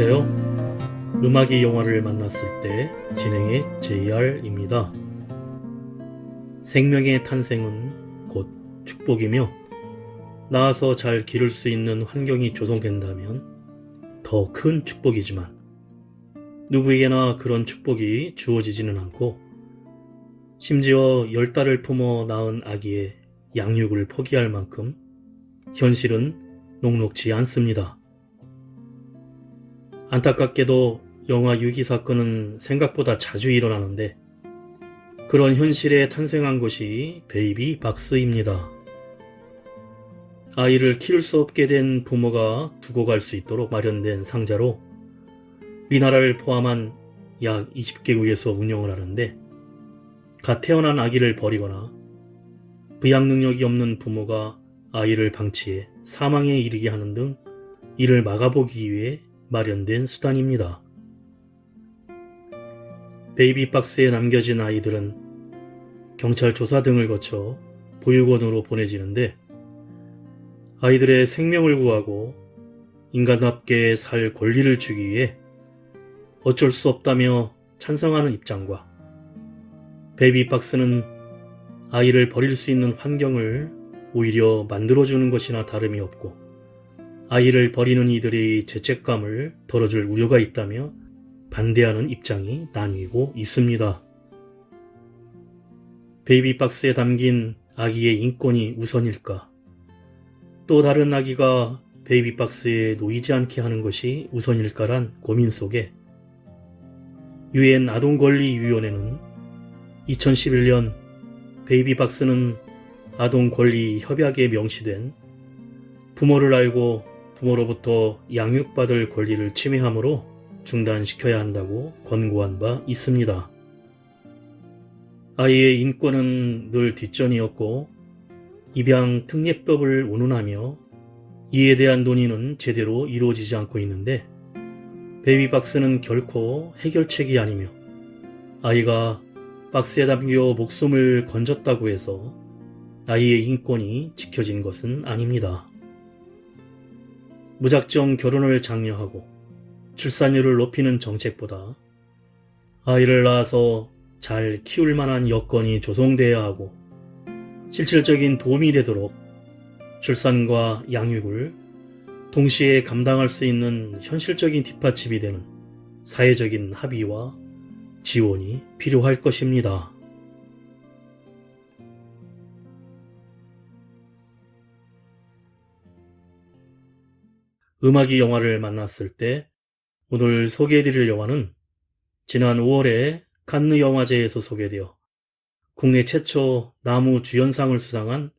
안녕하세요. 음악이 영화를 만났을 때 진행의 JR입니다. 생명의 탄생은 곧 축복이며 낳아서 잘 기를 수 있는 환경이 조성된다면 더 큰 축복이지만 누구에게나 그런 축복이 주어지지는 않고 심지어 10달을 품어 낳은 아기의 양육을 포기할 만큼 현실은 녹록지 않습니다. 안타깝게도 영아 유기 사건은 생각보다 자주 일어나는데 그런 현실에 탄생한 것이 베이비 박스입니다. 아이를 키울 수 없게 된 부모가 두고 갈 수 있도록 마련된 상자로 우리나라를 포함한 약 20개국에서 운영을 하는데 갓 태어난 아기를 버리거나 부양 능력이 없는 부모가 아이를 방치해 사망에 이르게 하는 등 이를 막아보기 위해 마련된 수단입니다. 베이비박스에 남겨진 아이들은 경찰 조사 등을 거쳐 보육원으로 보내지는데 아이들의 생명을 구하고 인간답게 살 권리를 주기 위해 어쩔 수 없다며 찬성하는 입장과 베이비박스는 아이를 버릴 수 있는 환경을 오히려 만들어주는 것이나 다름이 없고 아이를 버리는 이들의 죄책감을 덜어줄 우려가 있다며 반대하는 입장이 나뉘고 있습니다. 베이비박스에 담긴 아기의 인권이 우선일까? 또 다른 아기가 베이비박스에 놓이지 않게 하는 것이 우선일까란 고민 속에 유엔 아동권리위원회는 2011년 베이비박스는 아동권리 협약에 명시된 부모를 알고 부모로부터 양육받을 권리를 침해하므로 중단시켜야 한다고 권고한 바 있습니다. 아이의 인권은 늘 뒷전이었고 입양 특례법을 운운하며 이에 대한 논의는 제대로 이루어지지 않고 있는데 베이비박스는 결코 해결책이 아니며 아이가 박스에 담겨 목숨을 건졌다고 해서 아이의 인권이 지켜진 것은 아닙니다. 무작정 결혼을 장려하고 출산율을 높이는 정책보다 아이를 낳아서 잘 키울 만한 여건이 조성돼야 하고 실질적인 도움이 되도록 출산과 양육을 동시에 감당할 수 있는 현실적인 뒷받침이 되는 사회적인 합의와 지원이 필요할 것입니다. 음악이 영화를 만났을 때 오늘 소개해드릴 영화는 지난 5월에 칸느 영화제에서 소개되어 국내 최초 나무 주연상을 수상한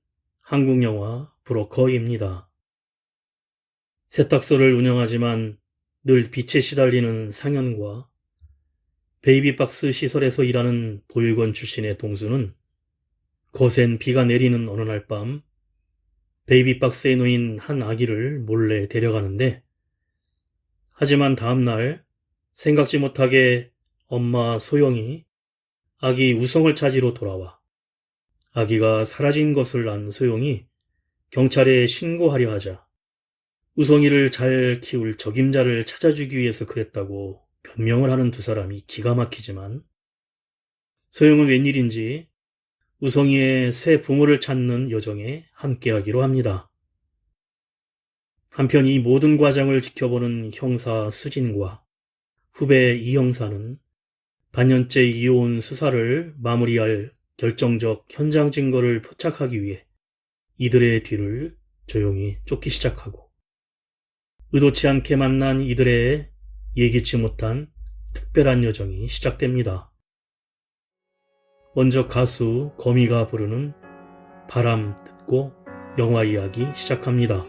한국 영화 브로커입니다. 세탁소를 운영하지만 늘 빛에 시달리는 상현과 베이비박스 시설에서 일하는 보육원 출신의 동수는 거센 비가 내리는 어느 날 밤 베이비박스에 놓인 한 아기를 몰래 데려가는데 하지만 다음날 생각지 못하게 엄마 소영이 아기 우성을 찾으러 돌아와 아기가 사라진 것을 안 소영이 경찰에 신고하려 하자 우성이를 잘 키울 적임자를 찾아주기 위해서 그랬다고 변명을 하는 두 사람이 기가 막히지만 소영은 웬일인지 우성이의 새 부모를 찾는 여정에 함께하기로 합니다. 한편 이 모든 과정을 지켜보는 형사 수진과 후배 이 형사는 반년째 이어온 수사를 마무리할 결정적 현장 증거를 포착하기 위해 이들의 뒤를 조용히 쫓기 시작하고 의도치 않게 만난 이들의 예기치 못한 특별한 여정이 시작됩니다. 먼저 가수 거미가 부르는 바람 듣고 영화 이야기 시작합니다.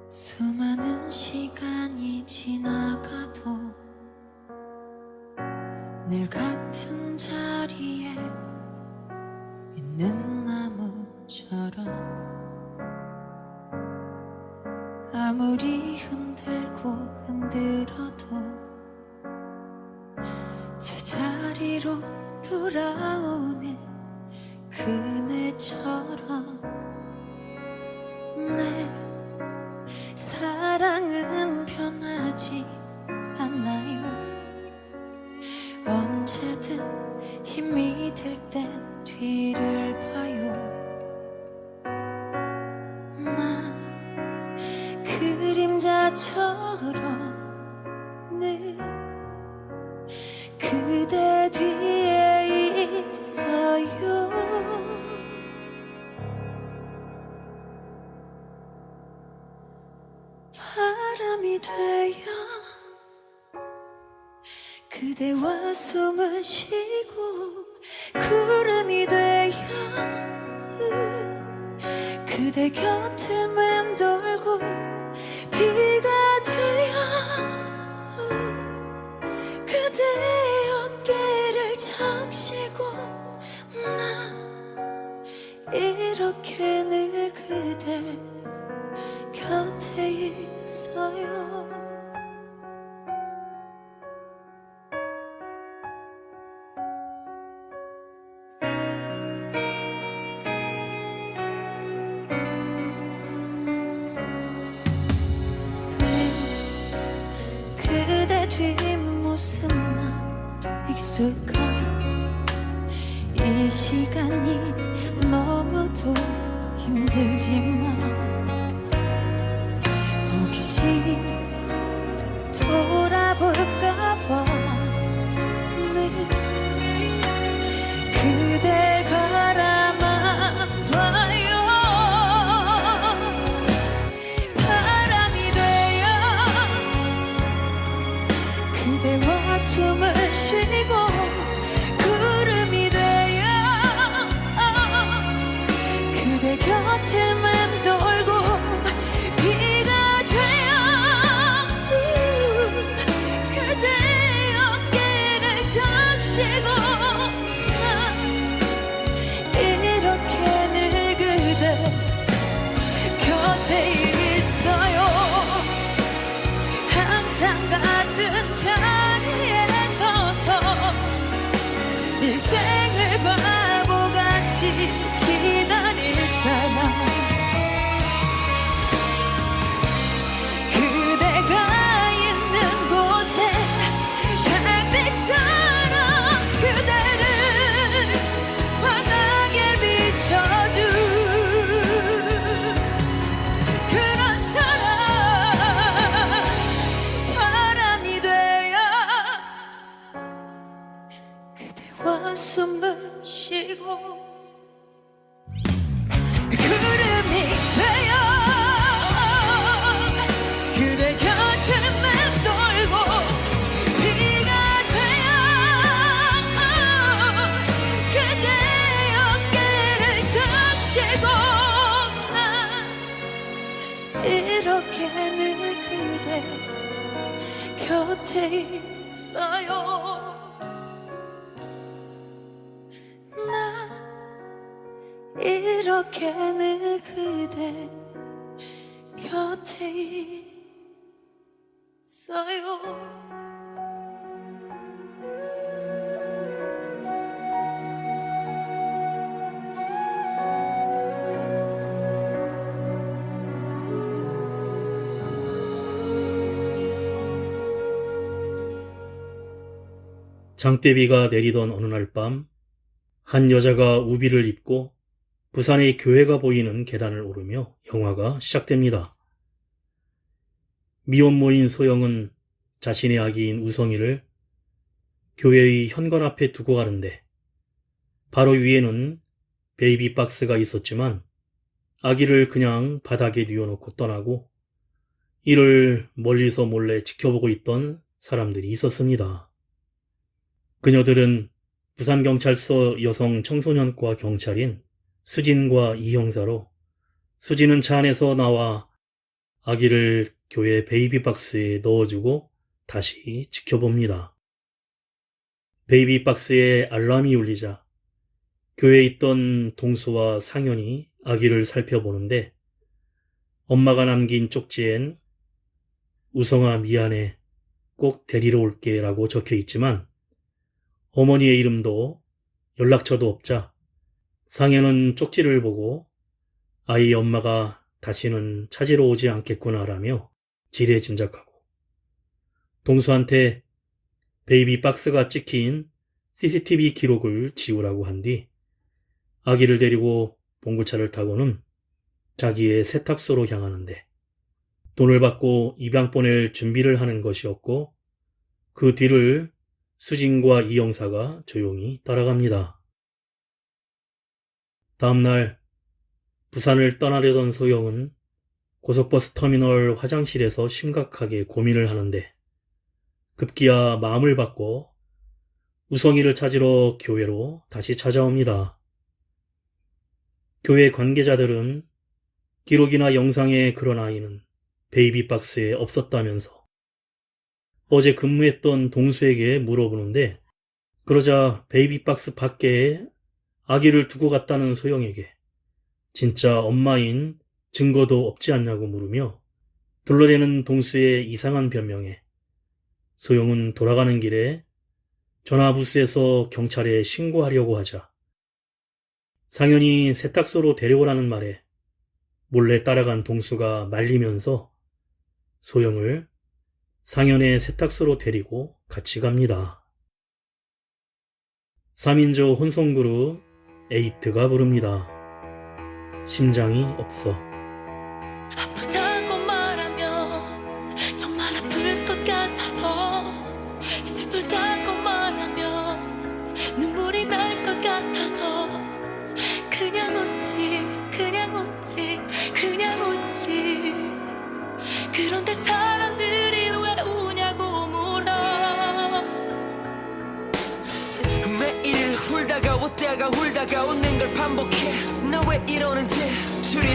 수많은 시간이 지나가도 늘 같은 자리에 있는 나무처럼 아무리 흔들고 흔들어도 제자리로 돌아오는 그네처럼 내 잘못된 뒤를 봐요. 난 그림자처럼 늘 그대 뒤에 있어요. 바람이 되어 그대와 숨을 쉬고 구름이 되어 그대 곁을 맴돌고 비가 되어 그대 어깨를 적시고 난 이렇게 늘 그대 곁에 있어요. 그대 뒷모습만 익숙한 이 시간이 너무도 힘들지만 혹시 돌아볼까봐 늘 그댈 바라만 봐요. 바람이 되어 그대와 숨을 쉬고 구름이 되어 그대 곁을 맴돌고 비가 되어 그대 어깨를 적시고 난 이렇게 늘 그대 곁에 있어요. 항상 같은 자리에 서서 인생을 바보같이 기다릴 사람 그대가 있는 곳에 달빛처럼 그대를 환하게 비춰준 그런 사람 바람이 되어 그대와 숨을 쉬고 구름이 되어 그대 곁을 맴돌고 비가 되어 그대 어깨를 적시고 난 이렇게 늘 그대 곁에 있어요. 나 이렇게 늘 그대 곁에 있어요. 장대비가 내리던 어느 날 밤, 한 여자가 우비를 입고 부산의 교회가 보이는 계단을 오르며 영화가 시작됩니다. 미혼모인 소영은 자신의 아기인 우성이를 교회의 현관 앞에 두고 가는데 바로 위에는 베이비 박스가 있었지만 아기를 그냥 바닥에 뉘어놓고 떠나고 이를 멀리서 몰래 지켜보고 있던 사람들이 있었습니다. 그녀들은 부산경찰서 여성 청소년과 경찰인 수진과 이 형사로 수진은 차 안에서 나와 아기를 교회 베이비 박스에 넣어주고 다시 지켜봅니다. 베이비 박스에 알람이 울리자 교회에 있던 동수와 상현이 아기를 살펴보는데 엄마가 남긴 쪽지엔 우성아 미안해 꼭 데리러 올게 라고 적혀 있지만 어머니의 이름도 연락처도 없자 상현은 쪽지를 보고 아이 엄마가 다시는 찾으러 오지 않겠구나라며 지레 짐작하고 동수한테 베이비 박스가 찍힌 CCTV 기록을 지우라고 한 뒤 아기를 데리고 봉고차를 타고는 자기의 세탁소로 향하는데 돈을 받고 입양 보낼 준비를 하는 것이었고 그 뒤를 수진과 이영사가 조용히 따라갑니다. 다음날 부산을 떠나려던 소영은 고속버스 터미널 화장실에서 심각하게 고민을 하는데 급기야 마음을 바꿔 우성이를 찾으러 교회로 다시 찾아옵니다. 교회 관계자들은 기록이나 영상에 그런 아이는 베이비박스에 없었다면서 어제 근무했던 동수에게 물어보는데 그러자 베이비박스 밖에 아기를 두고 갔다는 소영에게 진짜 엄마인 증거도 없지 않냐고 물으며 둘러대는 동수의 이상한 변명에 소영은 돌아가는 길에 전화부스에서 경찰에 신고하려고 하자 상현이 세탁소로 데려오라는 말에 몰래 따라간 동수가 말리면서 소영을 상현의 세탁소로 데리고 같이 갑니다. 3인조 혼성그룹 에이트가 부릅니다. 심장이 없어. 아프다고 말하면 정말 아플 것 같아서 슬프다고 말하면 눈물이 날 것 같아서 그냥 웃지 그냥 웃지 그냥 웃지 그런데 사람들이 왜 우냐고 물어 매일 울다가 웃다가 울다가 웃는 걸 반복해 나 왜 이러는지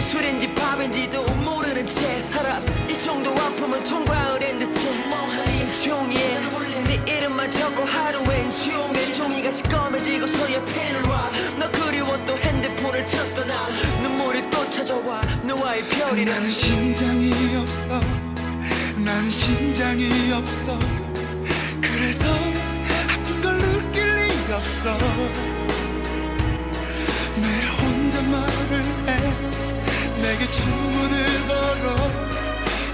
술인지 밥인지도 모르는 채 살아 이 정도 아픔은 통과를 한 듯해 뭐하니 종이에 네 이름만 적고 하루엔 종일 종이가 시꺼매지고서야 펜을 와너 그리워 또 핸드폰을 찾더나 눈물이 또 찾아와 너와의 별이란 나는 심장이 없어 나는 심장이 없어 그래서 아픈 걸 느낄 리가 없어 매일 혼자 말을 해 내게 주문을 걸어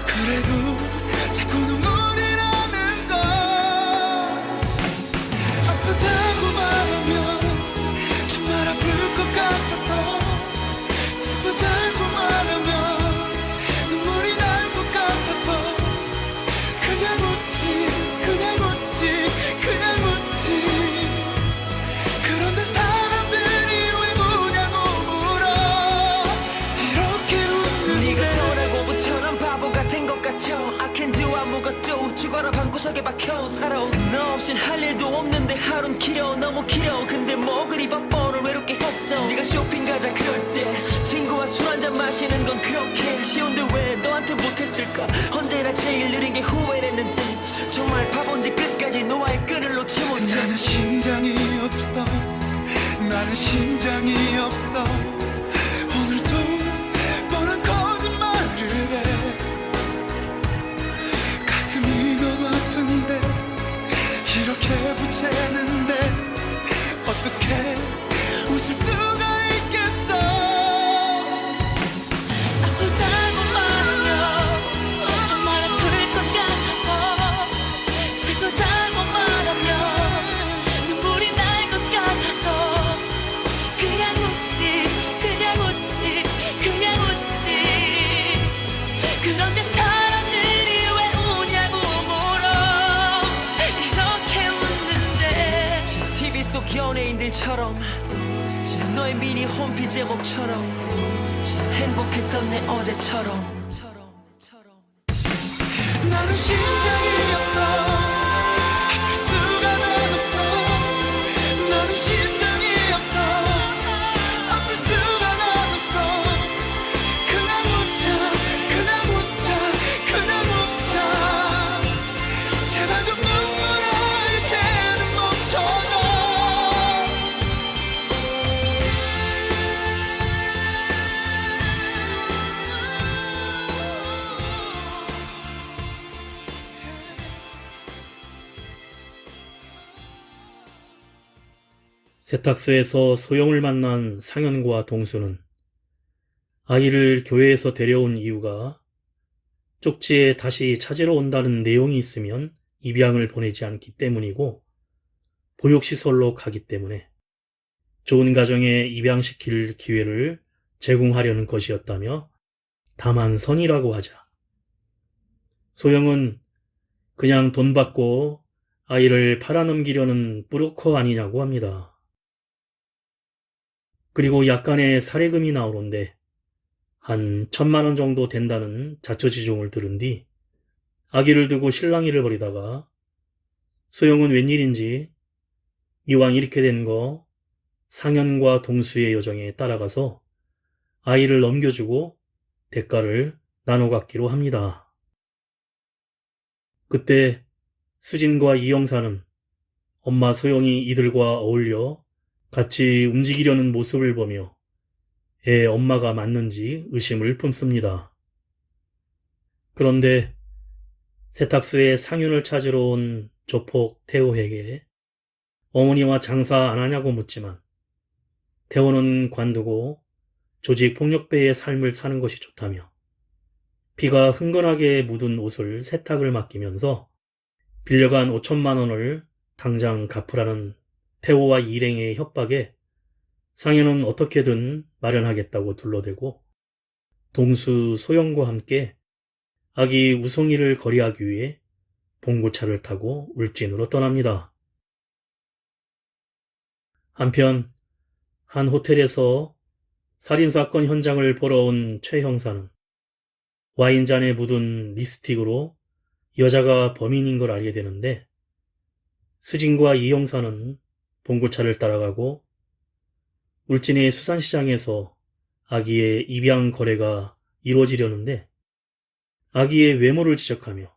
그래도 자꾸 눈물이 나는 걸 아프다고 말하면 정말 아플 것 같아서 슬프다고 말하면 눈물이 날 것 같아서 그냥 웃지 그냥 웃지 그냥 웃지 그런데 사람들이 왜 우냐고 물어 이렇게 웃는데 네가 떠나고부터는 바보 같은 것 같아 I can do 아무것도 죽어라 방구석에 박혀 살아 너 없인 할 일도 없는데 하루는 길어 너무 길어 근데 뭐 그리 바빠 오늘 외롭게 했어 네가 쇼핑 가자 그럴 때 친구와 술 한잔 마시는 건 그렇게 쉬운데 왜 너한테 못했을까 언제나 제일 느린 게 후회했는지 정말 바본지 끝까지 너와의 끈을 놓지 못해 나는 심장이 없어 나는 심장이 없어 오늘도 뻔한 거짓말을 해 가슴이 너무 아픈데 이렇게 부채는데 어떻게 웃을 수가 있겠어 아프다고 말하면 정말 아플 것 같아서 슬프다고 말하면 눈물이 날 것 같아서 그냥 웃지 그냥 웃지 그냥 웃지 그런데 사람들이 왜 우냐고 물어 이렇게 웃는데 TV 속 연예인들처럼 너의 미니 홈피 제목처럼 행복했던 내 어제처럼 나는 심장이 없어 아플 수가 난 없어 나는 심장이 없어 아플 수가 난 없어 그냥 웃자 그냥 웃자 그냥 웃자 제발 좀 눈물아 이제는 멈춰줘 세탁소에서 소영을 만난 상현과 동수는 아이를 교회에서 데려온 이유가 쪽지에 다시 찾으러 온다는 내용이 있으면 입양을 보내지 않기 때문이고 보육시설로 가기 때문에 좋은 가정에 입양시킬 기회를 제공하려는 것이었다며 다만 선이라고 하자. 소영은 그냥 돈 받고 아이를 팔아넘기려는 브로커 아니냐고 합니다. 그리고 약간의 사례금이 나오는데 한 1,000만 원 정도 된다는 자초지종을 들은 뒤 아기를 두고 실랑이를 벌이다가 소영은 웬일인지 이왕 이렇게 된 거 상현과 동수의 여정에 따라가서 아이를 넘겨주고 대가를 나눠 갖기로 합니다. 그때 수진과 이영사는 엄마 소영이 이들과 어울려 같이 움직이려는 모습을 보며 애 엄마가 맞는지 의심을 품습니다. 그런데 세탁소에 상윤을 찾으러 온 조폭 태호에게 어머니와 장사 안 하냐고 묻지만 태호는 관두고 조직 폭력배의 삶을 사는 것이 좋다며 피가 흥건하게 묻은 옷을 세탁을 맡기면서 빌려간 5천만 원을 당장 갚으라는 태호와 일행의 협박에 상현은 어떻게든 마련하겠다고 둘러대고 동수 소영과 함께 아기 우성이를 거리하기 위해 봉고차를 타고 울진으로 떠납니다. 한편 한 호텔에서 살인사건 현장을 보러 온 최 형사는 와인잔에 묻은 립스틱으로 여자가 범인인 걸 알게 되는데 수진과 이 형사는 봉고차를 따라가고 울진의 수산시장에서 아기의 입양 거래가 이루어지려는데 아기의 외모를 지적하며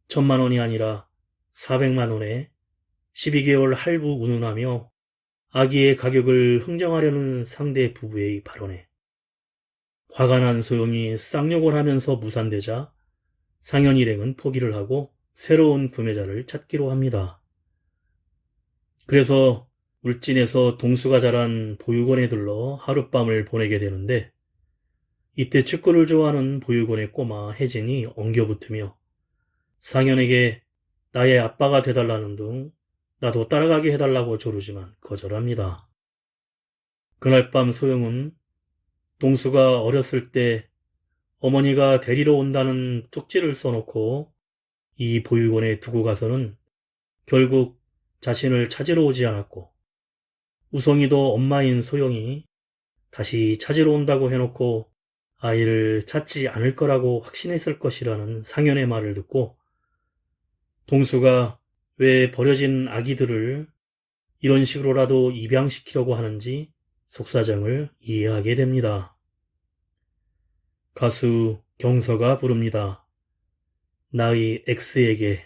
1,000만 원이 아니라 400만 원에 12개월 할부 운운하며 아기의 가격을 흥정하려는 상대 부부의 발언에 화가 난 소영이 쌍욕을 하면서 무산되자 상현 일행은 포기를 하고 새로운 구매자를 찾기로 합니다. 그래서 울진에서 동수가 자란 보육원에 들러 하룻밤을 보내게 되는데 이때 축구를 좋아하는 보육원의 꼬마 혜진이 엉겨붙으며 상현에게 나의 아빠가 돼달라는 등 나도 따라가게 해달라고 조르지만 거절합니다. 그날 밤 소영은 동수가 어렸을 때 어머니가 데리러 온다는 쪽지를 써놓고 이 보육원에 두고 가서는 결국 자신을 찾으러 오지 않았고 우성이도 엄마인 소영이 다시 찾으러 온다고 해놓고 아이를 찾지 않을 거라고 확신했을 것이라는 상현의 말을 듣고 동수가 왜 버려진 아기들을 이런 식으로라도 입양시키려고 하는지 속사정을 이해하게 됩니다. 가수 경서가 부릅니다. 나의 X에게.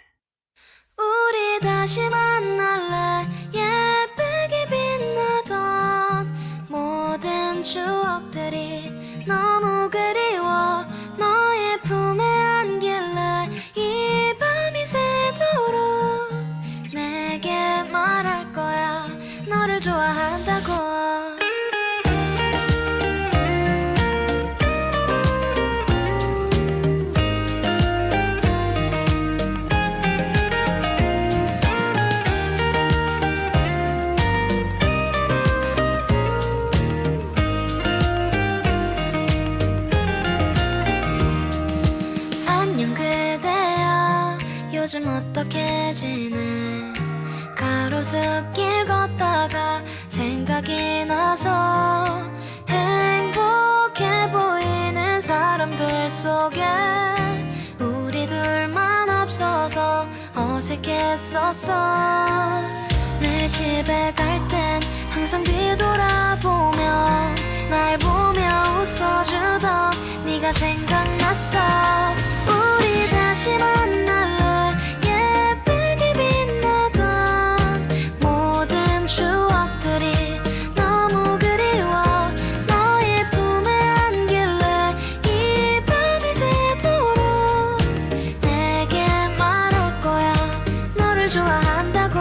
우리 다시 만날래 예쁘게 빛나던 모든 추억들이 너무 그리워 너의 품에 안길래 이 밤이 새도록 내게 말할 거야 너를 좋아한다고. 요즘 어떻게 지내 가로수길 걷다가 생각이 나서 행복해 보이는 사람들 속에 우리 둘만 없어서 어색했었어. 늘 집에 갈 땐 항상 뒤돌아보며 날 보며 웃어주던 네가 생각났어. 우리 다시 만날래 예쁘게 빛나던 모든 추억들이 너무 그리워 너의 품에 안길래 이 밤이 새도록 내게 말할 거야 너를 좋아한다고.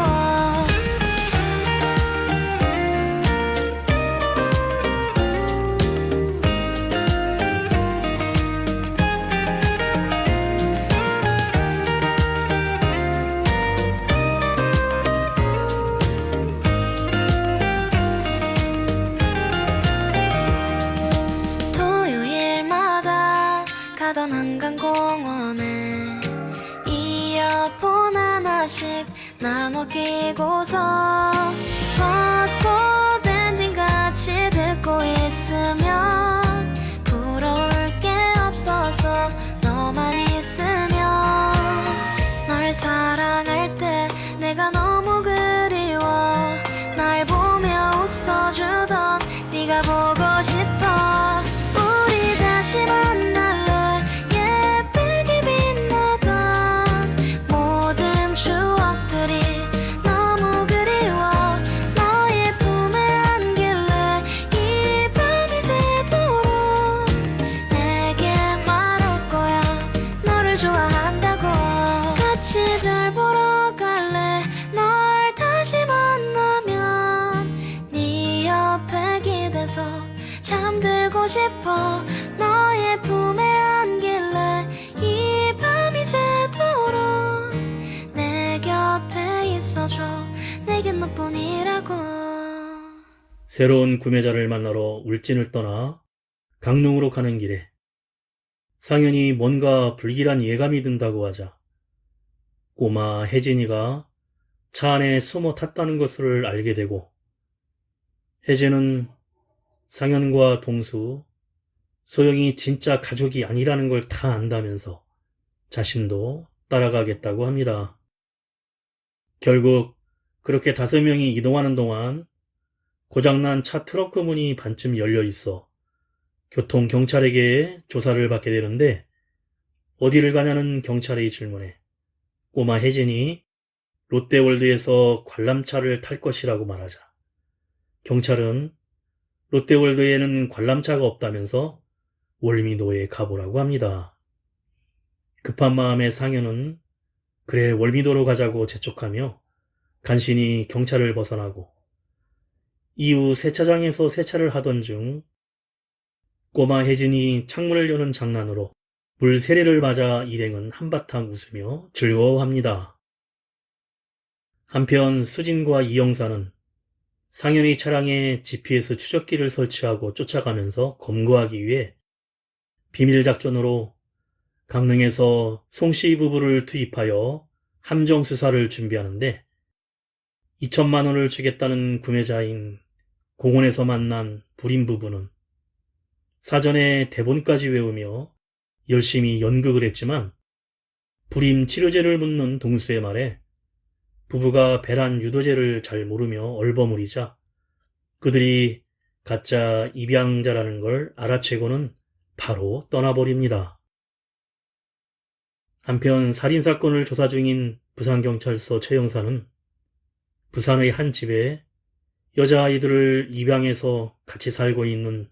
공원에 이어폰 하나씩 나눠 끼고서 벚꽃 엔딩 같이 듣고 있으면 부러울 게 없어서 너만 있으면 널 사랑할 때 내가 너무 그리워 날 보며 웃어주던 네가 보고 싶어 우리 다시 만날래 예쁘게 빛나던 모든 추억들이 너무 그리워 너의 품에 안길래 이 밤이 새도록 내게 말할 거야 너를 좋아한다고 같이 별 보러 갈래 널 다시 만나면 네 옆에 기대서 잠들고 싶어 너의 품에 안길래 이 밤이 새도록 내 곁에 있어줘 내겐 너뿐이라고 새로운 구매자를 만나러 울진을 떠나 강릉으로 가는 길에 상현이 뭔가 불길한 예감이 든다고 하자 꼬마 혜진이가 차 안에 숨어 탔다는 것을 알게 되고 혜진은 상현과 동수, 소영이 진짜 가족이 아니라는 걸 다 안다면서 자신도 따라가겠다고 합니다. 결국 그렇게 5명이 이동하는 동안 고장난 차 트렁크 문이 반쯤 열려 있어 교통경찰에게 조사를 받게 되는데 어디를 가냐는 경찰의 질문에 꼬마 혜진이 롯데월드에서 관람차를 탈 것이라고 말하자 경찰은 롯데월드에는 관람차가 없다면서 월미도에 가보라고 합니다. 급한 마음에 상현은 그래 월미도로 가자고 재촉하며 간신히 경찰을 벗어나고 이후 세차장에서 세차를 하던 중 꼬마 혜진이 창문을 여는 장난으로 물 세례를 맞아 일행은 한바탕 웃으며 즐거워합니다. 한편 수진과 이영사는 상현의 차량에 GPS 추적기를 설치하고 쫓아가면서 검거하기 위해 비밀 작전으로 강릉에서 송씨 부부를 투입하여 함정 수사를 준비하는데 2천만 원을 주겠다는 구매자인 공원에서 만난 불임 부부는 사전에 대본까지 외우며 열심히 연극을 했지만 불임 치료제를 묻는 동수의 말에 부부가 배란 유도제를 잘 모르며 얼버무리자 그들이 가짜 입양자라는 걸 알아채고는 바로 떠나버립니다. 한편 살인사건을 조사 중인 부산경찰서 최 형사는 부산의 한 집에 여자아이들을 입양해서 같이 살고 있는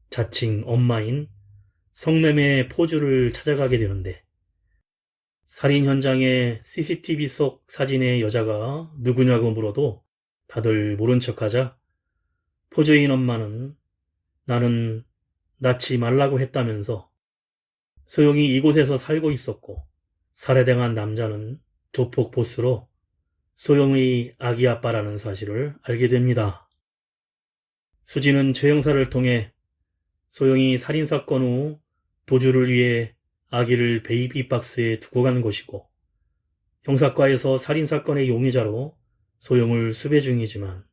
자칭 엄마인 성매매 포주를 찾아가게 되는데 살인 현장의 CCTV 속 사진의 여자가 누구냐고 물어도 다들 모른 척하자 포주인 엄마는 나는 낳지 말라고 했다면서 소영이 이곳에서 살고 있었고 살해당한 남자는 조폭 보스로 소영의 아기 아빠라는 사실을 알게 됩니다. 수지는 최 형사를 통해 소영이 살인사건 후 도주를 위해 아기를 베이비박스에 두고 간 것이고 형사과에서 살인사건의 용의자로 소영을 수배 중이지만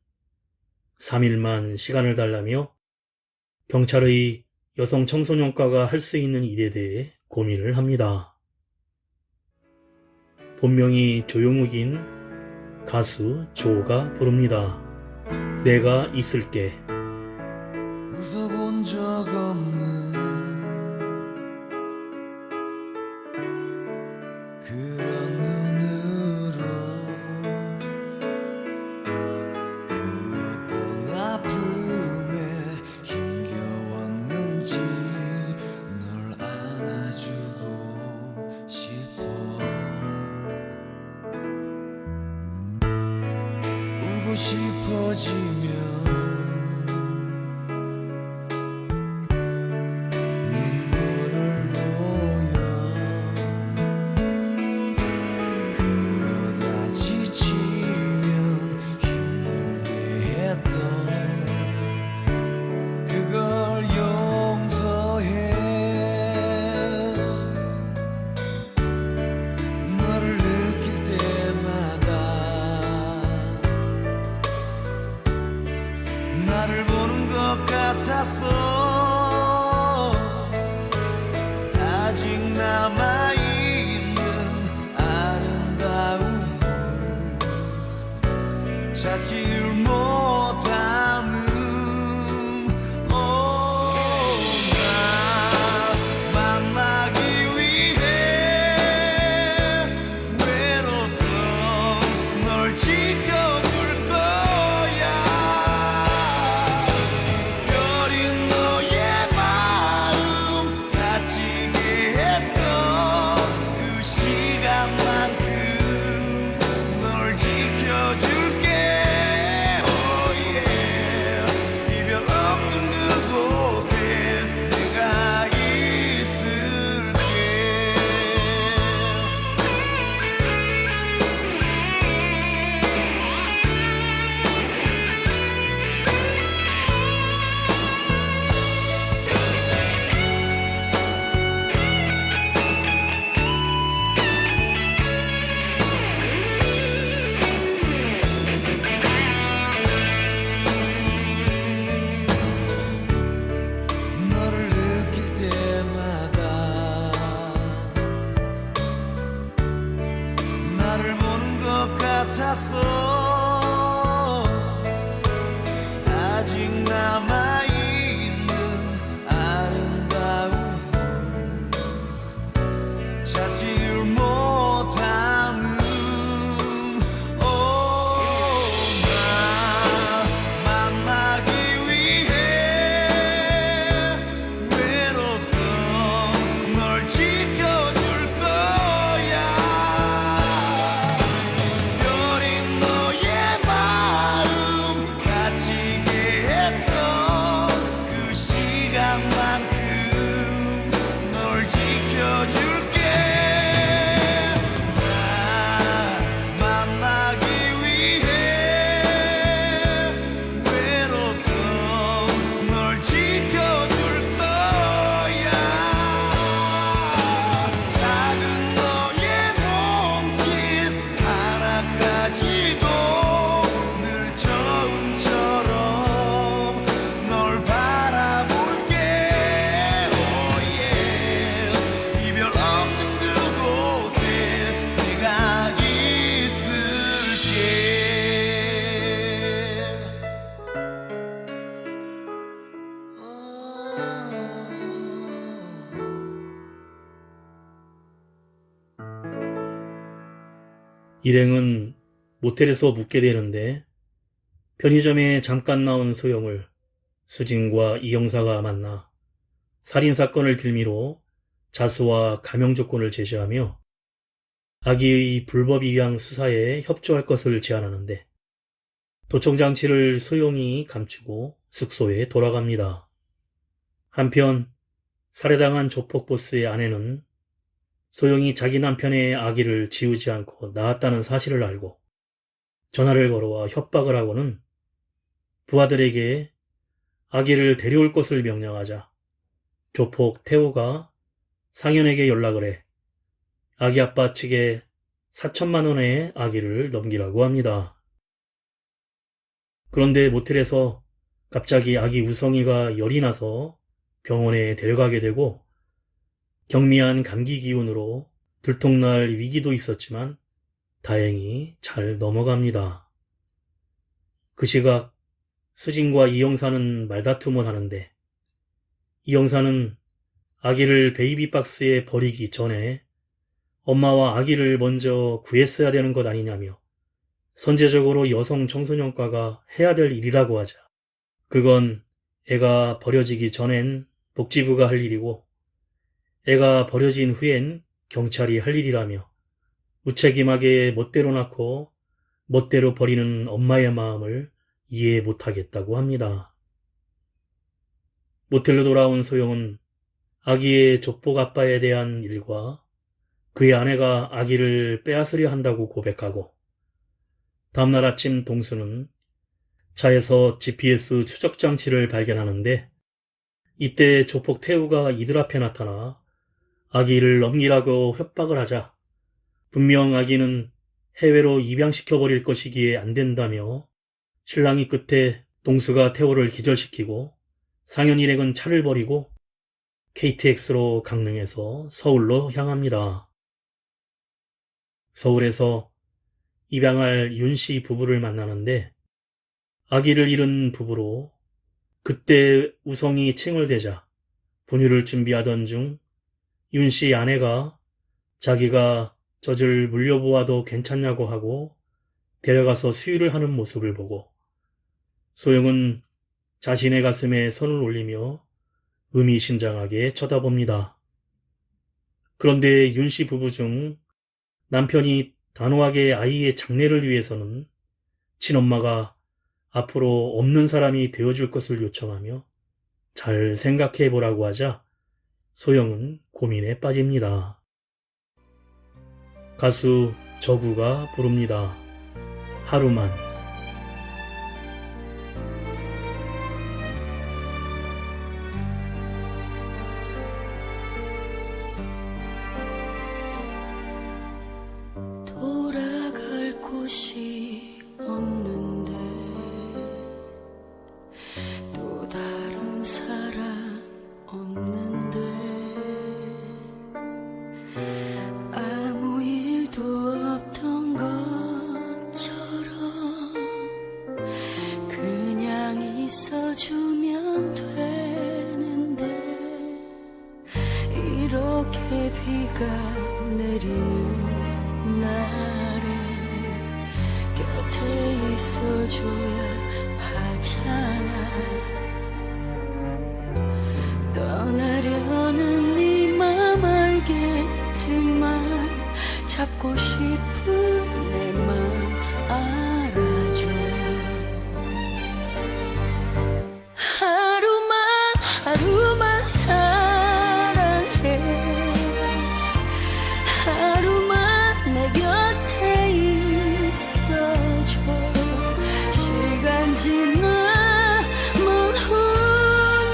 3일만 시간을 달라며 경찰의 여성 청소년과가 할 수 있는 일에 대해 고민을 합니다. 본명이 조용욱인 가수 조가 부릅니다. 내가 있을게. 웃어본 적 없는 그런 눈으로 그 어떤 아픔에 힘겨웠는지 널 안아주고 싶어 울고 싶어지면 같아서 아직 남아있는 아름다움을 찾질 못하는 나 만나기 위해 외롭던 널 지켜줄 거야. 여린 너의 마음 다치게 했던 그 시간만큼 널 지켜줄게. Oh yeah. 이별 없는 그곳에 내가 있을게. 너를 느낄 때마다 나를 보는 것 같았어. 아직 남아있는 아름다움을 찾질 못하는 나 만나기 위해 외롭던 널 지켜줄 거야. 여린 너의 마음 다치게 했던 그 시간만큼 널 지켜줄게. 나 만나기 위해 외롭던 널 지켜줄 거야. 작은 너의 몸짓 하나까지도 늘 처음처럼 널 바라볼게. Oh yeah. 이별 없는 그곳에 내가 있을게. 일행은 모텔에서 묵게 되는데 편의점에 잠깐 나온 소영을 수진과 이영사가 만나 살인사건을 빌미로 자수와 감형 조건을 제시하며 아기의 불법 입양 수사에 협조할 것을 제안하는데 도청장치를 소영이 감추고 숙소에 돌아갑니다. 한편 살해당한 조폭보스의 아내는 소영이 자기 남편의 아기를 지우지 않고 낳았다는 사실을 알고 전화를 걸어와 협박을 하고는 부하들에게 아기를 데려올 것을 명령하자 조폭 태호가 상현에게 연락을 해 아기 아빠 측에 4천만 원의 아기를 넘기라고 합니다. 그런데 모텔에서 갑자기 아기 우성이가 열이 나서 병원에 데려가게 되고 경미한 감기 기운으로 들통날 위기도 있었지만 다행히 잘 넘어갑니다. 그 시각 수진과 이영사는 말다툼을 하는데 이영사는 아기를 베이비박스에 버리기 전에 엄마와 아기를 먼저 구했어야 되는 것 아니냐며 선제적으로 여성 청소년과가 해야 될 일이라고 하자 그건 애가 버려지기 전엔 복지부가 할 일이고 애가 버려진 후엔 경찰이 할 일이라며 무책임하게 멋대로 낳고 멋대로 버리는 엄마의 마음을 이해 못하겠다고 합니다. 모텔로 돌아온 소영은 아기의 조폭 아빠에 대한 일과 그의 아내가 아기를 빼앗으려 한다고 고백하고 다음날 아침 동수는 차에서 GPS 추적 장치를 발견하는데 이때 조폭 태우가 이들 앞에 나타나 아기를 넘기라고 협박을 하자 분명 아기는 해외로 입양시켜버릴 것이기에 안 된다며 신랑이 끝에 동수가 태호를 기절시키고 상현 일행은 차를 버리고 KTX로 강릉에서 서울로 향합니다. 서울에서 입양할 윤씨 부부를 만나는데 아기를 잃은 부부로 그때 우성이 칭얼대자 분유를 준비하던 중 윤씨 아내가 자기가 젖을 물려보아도 괜찮냐고 하고 데려가서 수유를 하는 모습을 보고 소영은 자신의 가슴에 손을 올리며 의미심장하게 쳐다봅니다. 그런데 윤씨 부부 중 남편이 단호하게 아이의 장래를 위해서는 친엄마가 앞으로 없는 사람이 되어줄 것을 요청하며 잘 생각해 보라고 하자 소영은 고민에 빠집니다. 가수 저구가 부릅니다. 하루만. 돌아갈 곳이 없는데 또 다른 사랑 없는데 아무 일도 없던 것처럼 그냥 있어주면 되는데 이렇게 비가 내리는 날에 곁에 있어줘야 하잖아. 떠나려는 네 맘 알겠지만 잡고 싶은 내 맘 알아줘. 하루만 사랑해. 하루만 내 곁에 있어줘. 시간 지나 먼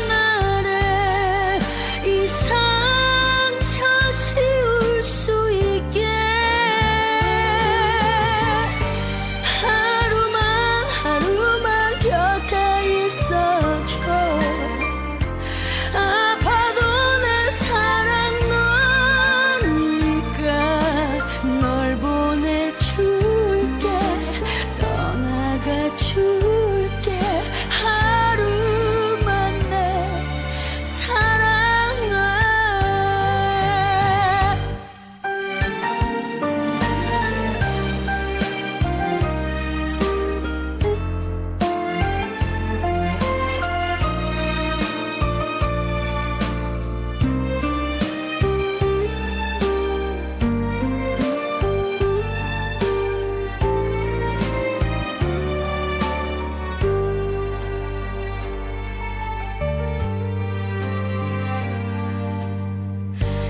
훗날에 이 상처 지울 수 있게 하루만 곁에 있어줘. 아파도 내 사랑 너니까 널 보내줄게. 떠나가 줄게. 하루만 내 사랑아.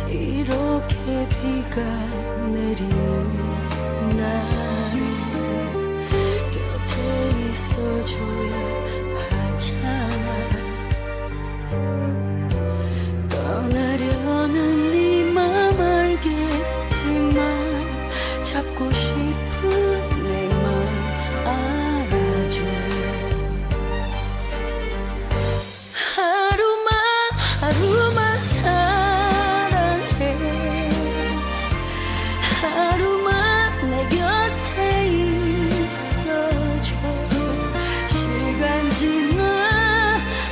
이렇게 비가 내리는 날에 곁에 있어줘야 하잖아. 떠나려는 네 맘 알겠지만 잡고 싶은 내 맘 알아줘. 하루만 사랑해. 하루만 내 곁에 있어줘. 시간 지나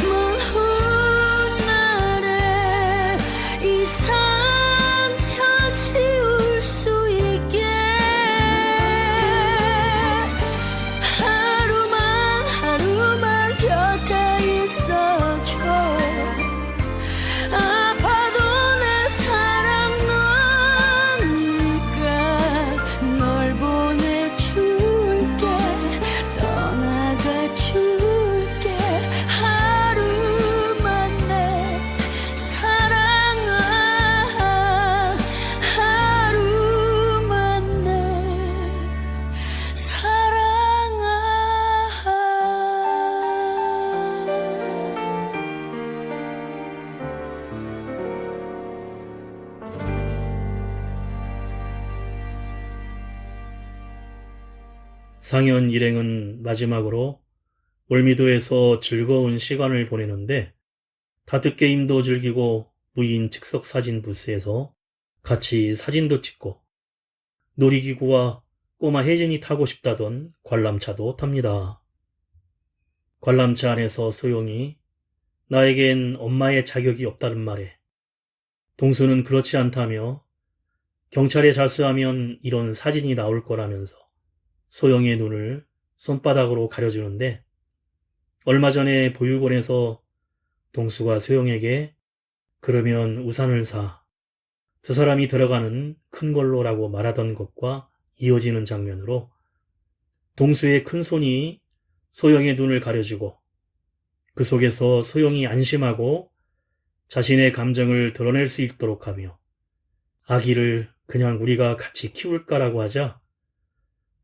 먼 훗날에 이 상처 지울 수 있게 하루만 곁에 있어줘. 아파도 내 사랑 너니까 널 보내줄게. 떠나가 줄게. 하루만 내 사랑아. 하루만 내 사랑아. 상현 일행은 마지막으로 월미도에서 즐거운 시간을 보내는데 다트게임도 즐기고 무인 즉석 사진 부스에서 같이 사진도 찍고 놀이기구와 꼬마 혜진이 타고 싶다던 관람차도 탑니다. 관람차 안에서 소영이 나에겐 엄마의 자격이 없다는 말에 동수는 그렇지 않다며 경찰에 자수하면 이런 사진이 나올 거라면서 소영의 눈을 손바닥으로 가려주는데 얼마 전에 보육원에서 동수가 소영에게 그러면 우산을 사. 두 사람이 들어가는 큰 걸로라고 말하던 것과 이어지는 장면으로 동수의 큰 손이 소영의 눈을 가려주고 그 속에서 소영이 안심하고 자신의 감정을 드러낼 수 있도록 하며 아기를 그냥 우리가 같이 키울까라고 하자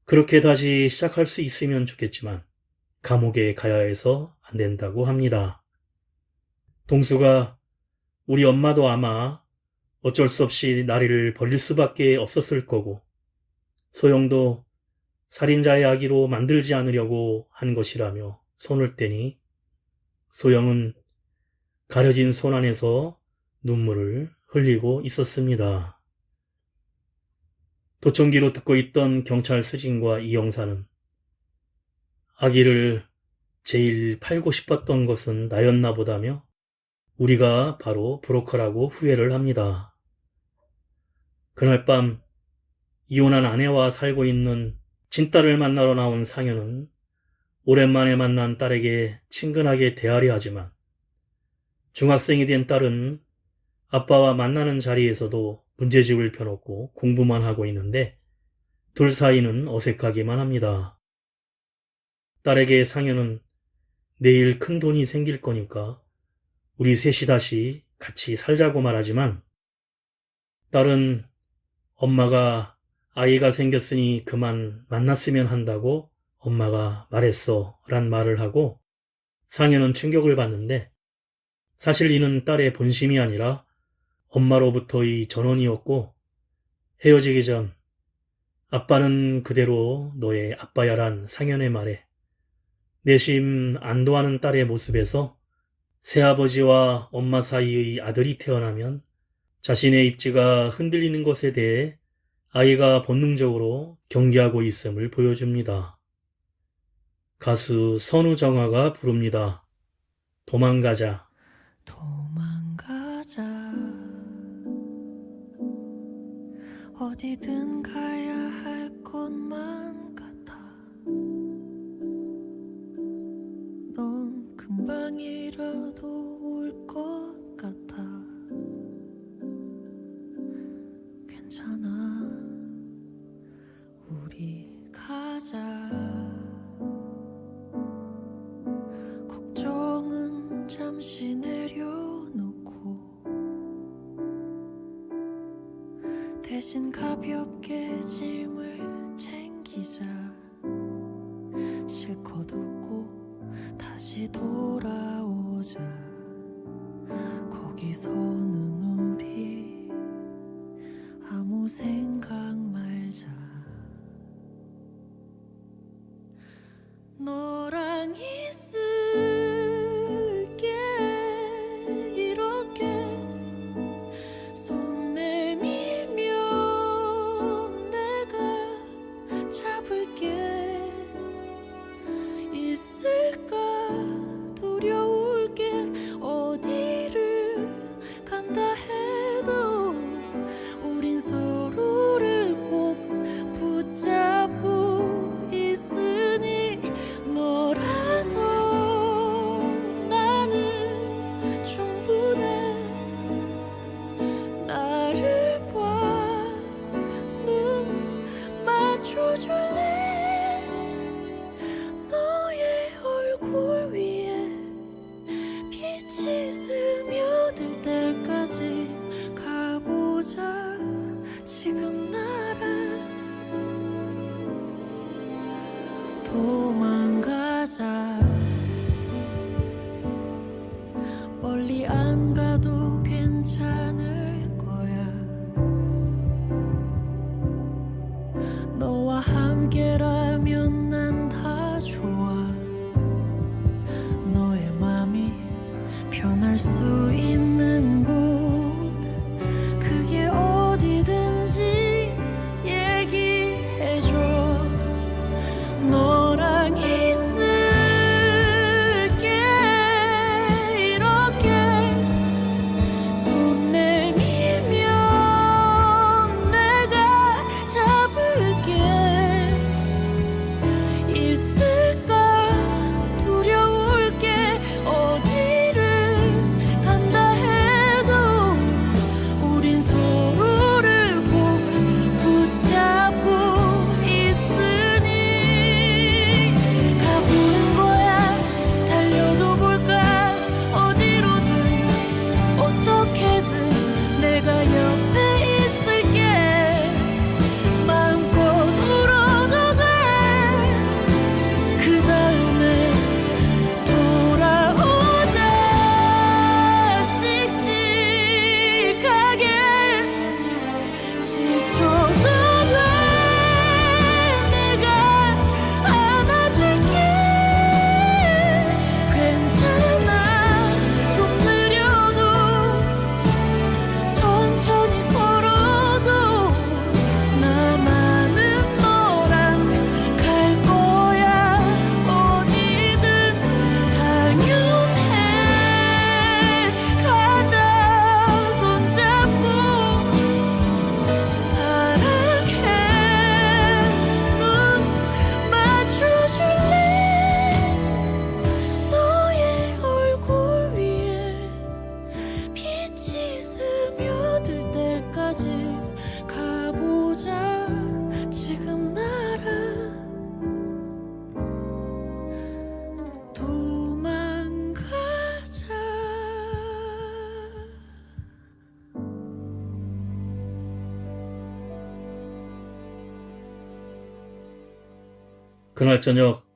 그렇게 다시 시작할 수 있으면 좋겠지만 감옥에 가야 해서 안 된다고 합니다. 동수가 우리 엄마도 아마 어쩔 수 없이 나리를 벌릴 수밖에 없었을 거고 소영도 살인자의 아기로 만들지 않으려고 한 것이라며 손을 떼니 소영은 가려진 손 안에서 눈물을 흘리고 있었습니다. 도청기로 듣고 있던 경찰 수진과 이영사는 아기를 제일 팔고 싶었던 것은 나였나 보다며 우리가 바로 브로커라고 후회를 합니다. 그날 밤 이혼한 아내와 살고 있는 친딸을 만나러 나온 상현은 오랜만에 만난 딸에게 친근하게 대하려 하지만 중학생이 된 딸은 아빠와 만나는 자리에서도 문제집을 펴놓고 공부만 하고 있는데 둘 사이는 어색하기만 합니다. 딸에게 상현은 내일 큰 돈이 생길 거니까 우리 셋이 다시 같이 살자고 말하지만 딸은 엄마가 아이가 생겼으니 그만 만났으면 한다고 엄마가 말했어 란 말을 하고 상현은 충격을 받는데 사실 이는 딸의 본심이 아니라 엄마로부터의 전원이었고 헤어지기 전 아빠는 그대로 너의 아빠야란 상현의 말에 내심 안도하는 딸의 모습에서 새아버지와 엄마 사이의 아들이 태어나면 자신의 입지가 흔들리는 것에 대해 아이가 본능적으로 경계하고 있음을 보여줍니다. 가수 선우정아가 부릅니다. 도망가자. 도망가자 어디든 가야 할 곳만 같아 넌 금방이라도 올 것 같아 괜찮아 우리 가자 걱정은 잠시 내려놓고 대신 가볍게 짐을 챙기자 실컷 웃고 다시 돌아오자 거기서는 우리 아무 생각 말자 너랑 있을게 이렇게 손 내밀면 내가 잡을게 있을까 두려울 게 어디를 간다 해도 우린 서로를 꼭 붙잡고 있으니 너라서 나는 충분해 나를 봐 눈 맞춰줄래 너의 얼굴 위에 빛이 스며들 때까지 가보자 지금 나랑 도망가자 멀리 안 가도 괜찮을 거야 너와 함께라면 난 다 좋아 너의 맘이 편할 수 있는 곳 그게 어디든지 얘기해줘 너랑 있을게 이렇게 손 내밀면 내가 잡을게 있을까 두려울 게 어디를 간다 해도 우린 서로를 꼭 붙잡고 있으니 가보는 거야 달려도 볼까 어디로든 어떻게든 내가 옆에 있을게 마음껏 울어도 돼 그 다음에 돌아오자 씩씩하게 지쳐도 돼 내가 안아줄게 괜찮아 좀 느려도 천천히 걸어도 나만은 너랑 갈 거야 어디든 당연해 가자 손잡고 사랑해 눈 맞춰줄래 너의 얼굴 위에 빛이 스며들 때까지 가보자 지금 나랑 도망가자 그날 저녁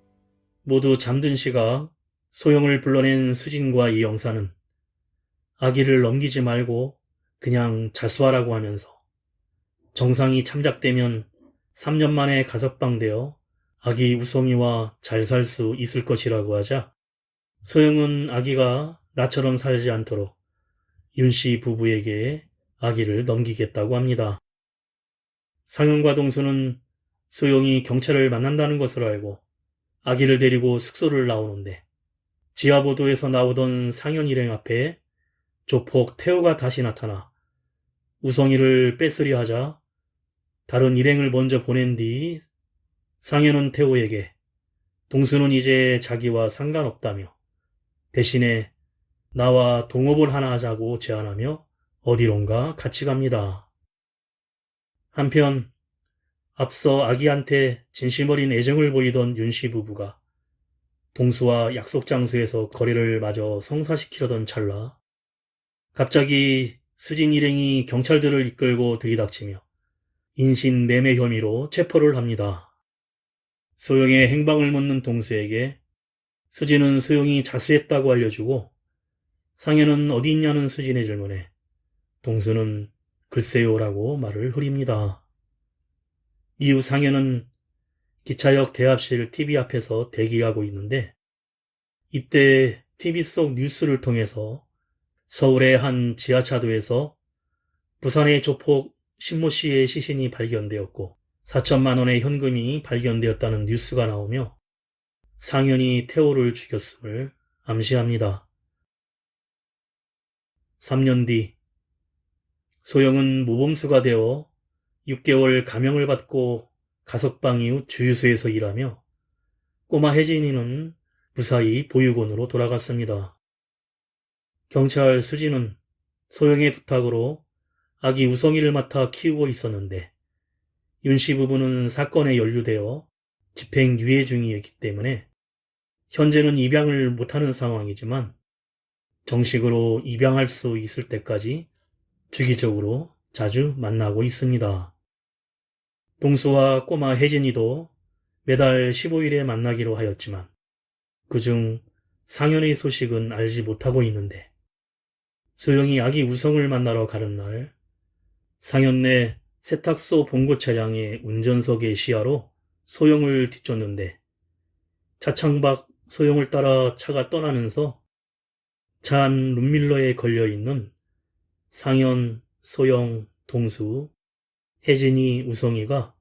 모두 잠든 시각 소영을 불러낸 수진과 이영사는 아기를 넘기지 말고 그냥 자수하라고 하면서 정상이 참작되면 3년 만에 가석방되어 아기 우성이와 잘 살 수 있을 것이라고 하자 소영은 아기가 나처럼 살지 않도록 윤씨 부부에게 아기를 넘기겠다고 합니다. 상현과 동수는 소영이 경찰을 만난다는 것을 알고 아기를 데리고 숙소를 나오는데 지하보도에서 나오던 상현 일행 앞에 조폭 태호가 다시 나타나 우성이를 뺏으려 하자 다른 일행을 먼저 보낸 뒤 상현은 태호에게 동수는 이제 자기와 상관없다며 대신에 나와 동업을 하나 하자고 제안하며 어디론가 같이 갑니다. 한편 앞서 아기한테 진심 어린 애정을 보이던 윤씨 부부가 동수와 약속 장소에서 거래를 마저 성사시키려던 찰나 갑자기 수진 일행이 경찰들을 이끌고 들이닥치며 인신매매 혐의로 체포를 합니다. 소영의 행방을 묻는 동수에게 수진은 소영이 자수했다고 알려주고 상현은 어디 있냐는 수진의 질문에 동수는 글쎄요라고 말을 흐립니다. 이후 상현은 기차역 대합실 TV 앞에서 대기하고 있는데 이때 TV 속 뉴스를 통해서 서울의 한 지하차도에서 부산의 조폭 신모 씨의 시신이 발견되었고 4천만 원의 현금이 발견되었다는 뉴스가 나오며 상현이 태호를 죽였음을 암시합니다. 3년 뒤 소영은 모범수가 되어 6개월 감형을 받고 가석방 이후 주유소에서 일하며 꼬마 혜진이는 무사히 보육원으로 돌아갔습니다. 경찰 수진은 소영의 부탁으로 아기 우성이를 맡아 키우고 있었는데 윤씨 부부는 사건에 연루되어 집행유예 중이었기 때문에 현재는 입양을 못하는 상황이지만 정식으로 입양할 수 있을 때까지 주기적으로 자주 만나고 있습니다. 동수와 꼬마 혜진이도 매달 15일에 만나기로 하였지만 그중 상현의 소식은 알지 못하고 있는데 소영이 아기 우성을 만나러 가는 날 상현네 세탁소 봉고 차량의 운전석의 시야로 소영을 뒤쫓는데 차창 밖 소영을 따라 차가 떠나면서 잔 룸밀러에 걸려있는 상현, 소영, 동수, 혜진이, 우성이가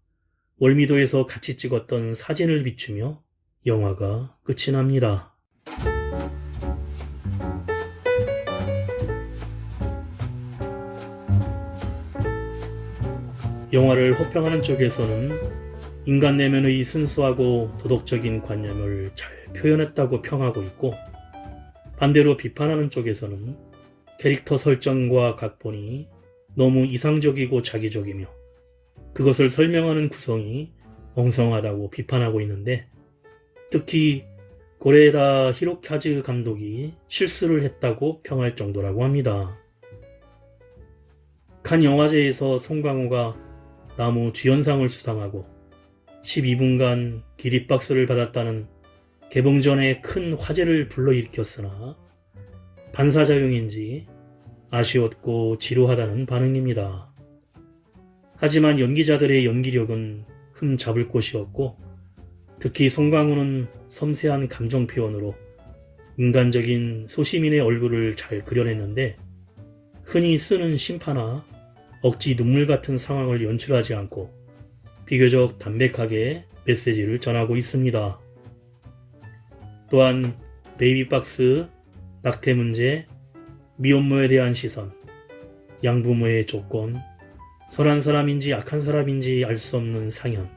월미도에서 같이 찍었던 사진을 비추며 영화가 끝이 납니다. 영화를 호평하는 쪽에서는 인간 내면의 순수하고 도덕적인 관념을 잘 표현했다고 평하고 있고, 반대로 비판하는 쪽에서는 캐릭터 설정과 각본이 너무 이상적이고 자기적이며 그것을 설명하는 구성이 엉성하다고 비판하고 있는데, 특히 고레에다 히로카즈 감독이 실수를 했다고 평할 정도라고 합니다. 칸 영화제에서 송강호가 나무 주연상을 수상하고 12분간 기립박수를 받았다는 개봉 전에 큰 화제를 불러일으켰으나 반사작용인지 아쉬웠고 지루하다는 반응입니다. 하지만 연기자들의 연기력은 흠잡을 곳이 없고, 특히 송강호는 섬세한 감정 표현으로 인간적인 소시민의 얼굴을 잘 그려냈는데, 흔히 쓰는 심파나 억지 눈물 같은 상황을 연출하지 않고 비교적 담백하게 메시지를 전하고 있습니다. 또한 베이비박스, 낙태 문제, 미혼모에 대한 시선, 양부모의 조건, 선한 사람인지 악한 사람인지 알 수 없는 상현,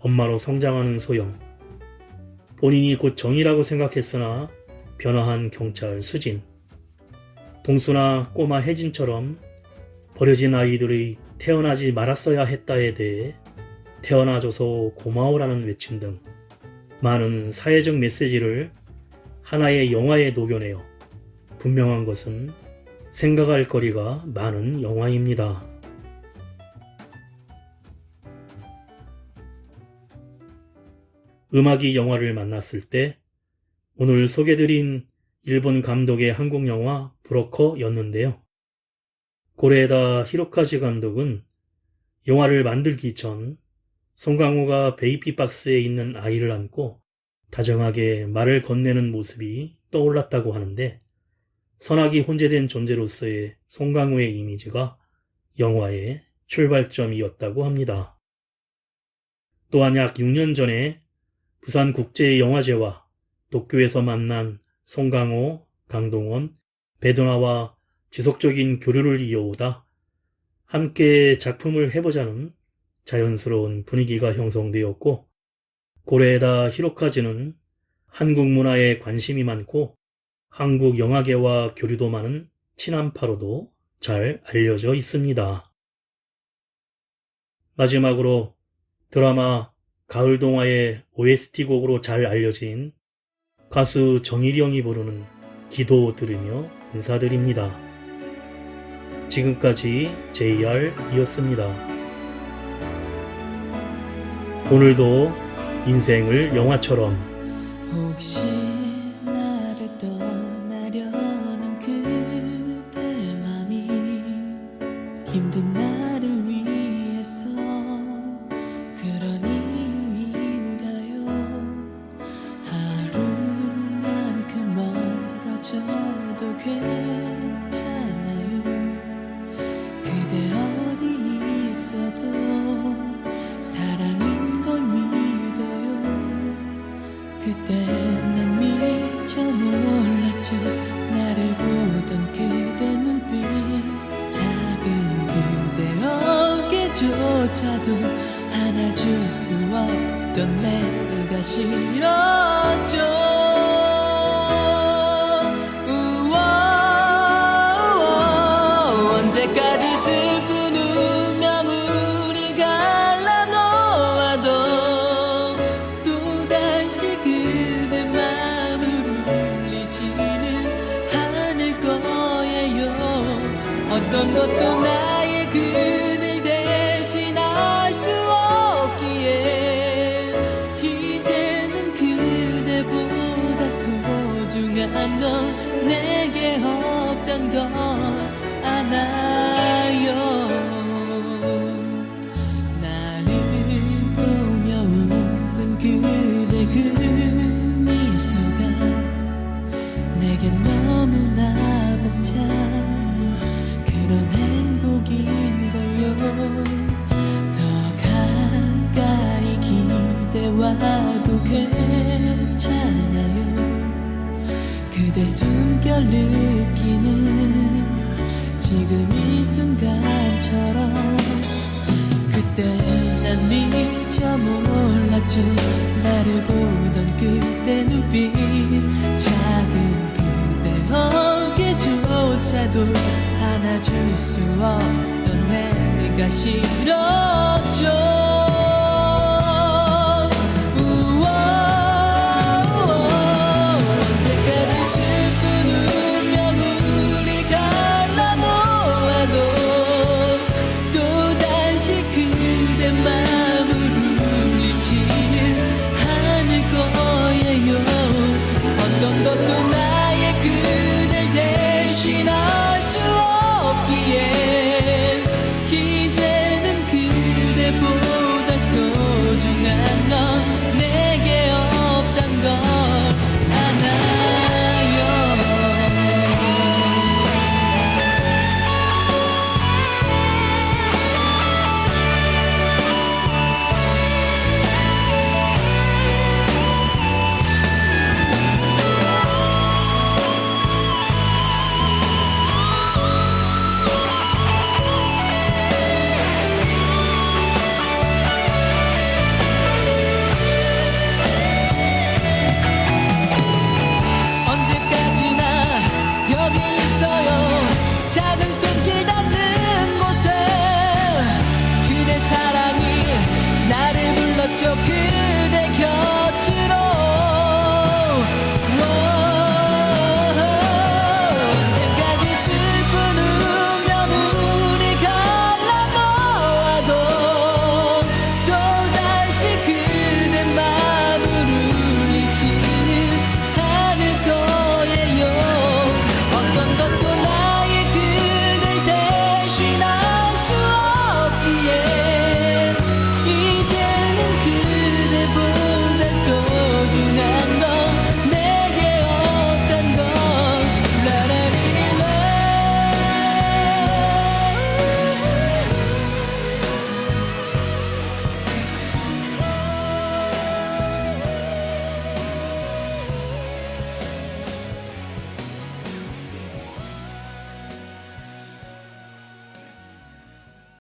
엄마로 성장하는 소영, 본인이 곧 정의라고 생각했으나 변화한 경찰 수진, 동수나 꼬마 혜진처럼 버려진 아이들의 태어나지 말았어야 했다에 대해 태어나줘서 고마워라는 외침 등 많은 사회적 메시지를 하나의 영화에 녹여내어 분명한 것은 생각할 거리가 많은 영화입니다. 음악이 영화를 만났을 때 오늘 소개드린 일본 감독의 한국 영화 브로커였는데요. 고레에다 히로카즈 감독은 영화를 만들기 전 송강호가 베이비박스에 있는 아이를 안고 다정하게 말을 건네는 모습이 떠올랐다고 하는데, 선악이 혼재된 존재로서의 송강호의 이미지가 영화의 출발점이었다고 합니다. 또한 약 6년 전에 부산국제영화제와 도쿄에서 만난 송강호, 강동원, 배두나와 지속적인 교류를 이어오다 함께 작품을 해보자는 자연스러운 분위기가 형성되었고, 고레에다 히로카즈는 한국 문화에 관심이 많고 한국 영화계와 교류도 많은 친한파로도 잘 알려져 있습니다. 마지막으로 드라마 가을동화의 OST 곡으로 잘 알려진 가수 정일영이 부르는 기도 들으며 인사드립니다. 지금까지 JR이었습니다. 오늘도 인생을 영화처럼 혹시 나를 떠나려는 그대 맘이 힘든 나를 위해서 그런 이유인가요? 하루만큼 멀어져도 괜찮아요. 그대 어디 있어도 사랑인 걸 믿어요. 그때 난 미처 몰랐죠. 나를 보던 그대 눈빛, 작은 그대 어깨조차도 안아줄 수 없던 내가 싫었죠. 언제까지 슬픈 운명을 갈라놓아도 또다시 그대 마음을 울리지는 않을 거예요. 어떤 것도 나의 그늘 대신할 수 없기에 이제는 그대보다 소중한 건 내게 없단 걸 알아요. 나를 보며 웃는 그대 그 미소가 내겐 너무 널 느끼는 지금 이 순간처럼 그때 난 미처 몰랐죠. 나를 보던 그때 눈빛 작은 그대 어깨조차도 안아줄 수 없던 내가 싫었죠. 언제까지 슬픈 운명을 갈라놓아도 또다시 그대 마음을 울리지는 않을 거예요. 어떤 것도 나의 그댈 대신할 수 없기에 이제는 그대보다 소중한 건 내게 없단 걸 아나요. 언제까지나 여기 있어요. 작은 손길 닿는 곳에 그대 사랑이 나를 불렀죠.